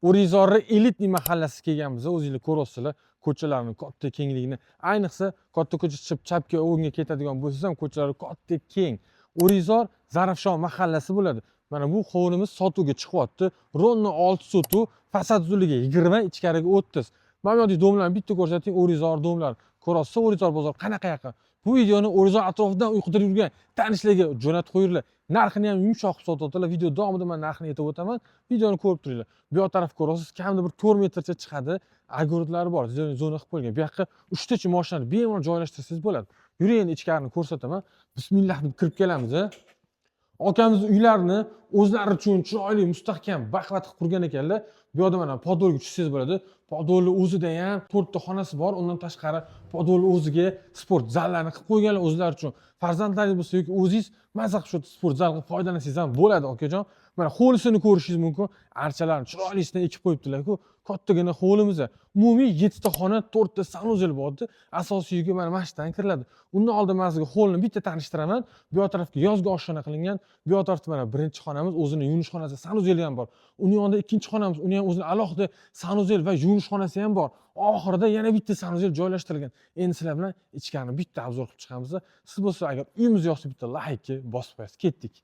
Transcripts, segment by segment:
O'rizorni elitniy mahallasiga kelganmiz. O'zingizlar ko'ryapsizlar, ko'chalarning katta kengligini. Ayniqsa katta ko'cha chiqib chapga o'ngga ketadigan bo'lsangiz ham ko'chalar katta keng. O'rizor Zarafshon mahallasi bo'ladi. Mana bu hovlimiz sotuvga chiqyapti. Rovno 6 sotuv, fasad uzunligi 20, ichkariga 30. Mana bu yerda domlarni bitta ko'rsating, O'rizor domlar. Ko'rasiz, O'rizor bozor qanaqa yaqin. Bu videoni O'rizor atrofidan uyquda yurgan tanishlarga jo'natib qo'yinglar. Narxini ham yumshoq qilib sotyaptilar. Video davomida men narxini aytib o'taman. Videoni ko'rib turinglar. Bu yoq taraf ko'rasiz, kamida bir 4 metrcha chiqadi. Огородlari bor, zona qilib qo'ygan. Bu yoqqa 3 tacha mashinani bemalol joylashtirsangiz bo'ladi. Yuring endi ichkarini ko'rsataman. Bismillah deb kirib kelamiz. Akamiz uylarini o'zlari uchun chiroyli, mustahkam, baquvvat qilib qurgan ekanlar. Bu yerda mana podolga tushsangiz bo'ladi. Podolni o'zida ham 4 ta xonasi bor. Undan tashqari podolni o'ziga sport zallarni qilib qo'yganlar o'zlari uchun. Farzandlaringiz bo'lsa yoki o'zingiz maza qilib shu sport zalga foydalansangiz ham bo'ladi, akajon. Mana hovlisini ko'rishingiz mumkin. Archalarni chiroylisidan ekib qo'yibdilar-ku. Kattagina hovlimiz. Umumiy 7 ta xona, 4 ta sanuzel bordi. Asosiy uyga mana mashdan kiriladi. Undan oldin men sizga hovlini bitta tanishtiraman. Bu yoq tarafga yozgi oshxona qilingan. Bu yoq tarafda mana birinchi xonamiz, o'zini yuvinish xonasi, sanuzeli ham bor. Uning yonida ikkinchi xonamiz, uni ham o'zining alohida sanuzel va yuvinish xonasi ham bor. Oxirida yana bitta sanuzel joylashtirilgan. Endi sizlar bilan ichkarini bitta obzor qilib chiqamiz. Siz bo'lsa agar uyimiz yoqsa bitta like bosib qo'yasiz. Ketdik.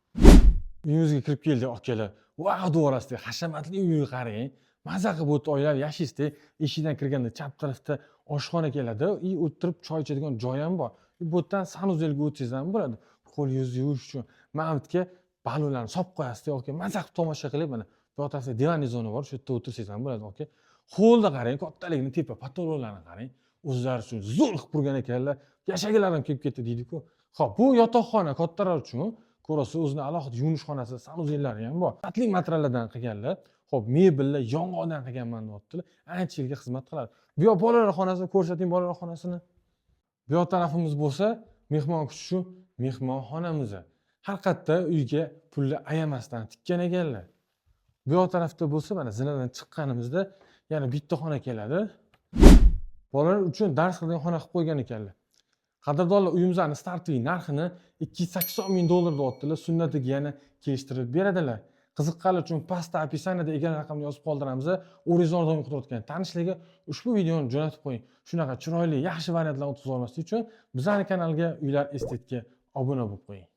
Uyimizga kirib keldik, akalar. Vau, to'g'rasida hashamatli uyni qarang. Maza qilib o'tib oilalar yashaysizda, eshikdan kirganda chap tarafda oshxona keladi, o'tirib choy ichadigan joy ham bor. Bu yerdan sanuzelga o'tsangiz ham bo'ladi. Qo'l yuzni yuvish uchun. Mana bu yerga balonlarni solib qo'yasiz, yoki maza qilib tomosha qilib, mana bu tarafda divanli zona bor, shu yerda o'tirsangiz ham bo'ladi, aka. Xo'lda qarang, kattaligini, tepa patologlarni qarang. O'zlari uchun zo'r qilib qurgan ekanlar. Yashaganlar ham kelib ketdi deydi-ku. Xo'p, bu yotoqxona kattalar uchun. Ko'rasiz, o'zining alohida yuvinish xonasi, sanuzellari ham bor. Qatli materiallardan qilganlar. Xo'p, mebellar yong'oqdan qilganman deyaptilar. Ancha yilga xizmat qiladi. Bu yoq bolalar xonasini ko'rsating, bolalar xonasini. Bu yoq tarafimiz bo'lsa, mehmon kutish uchun mehmonxonamiz. Har qayerda uyga pulni ayamasdan tikkan ekanlar. Bu yoq tarafda bo'lsa, mana zinadan chiqqanimizda yana bitta xona keladi. Bolalar uchun dars qiladigan xona qilib qo'ygan ekanlar. Qadrdonlar, uyimizning startli narxini $280,000 deyaptilar. Sunnatiga yana kelishtirib beradilar. Qiziqqanlar uchun pastda opisaniyada egalari raqamini yozib qoldiramiz. O'rizordan o'qitayotgan tanishlarga ushbu videoni jo'natib qo'ying. Shunaqa chiroyli, yaxshi variantlarni o'tkazib olmaslik uchun bizning kanalga Uylar Estetikga obuna bo'lib qo'ying.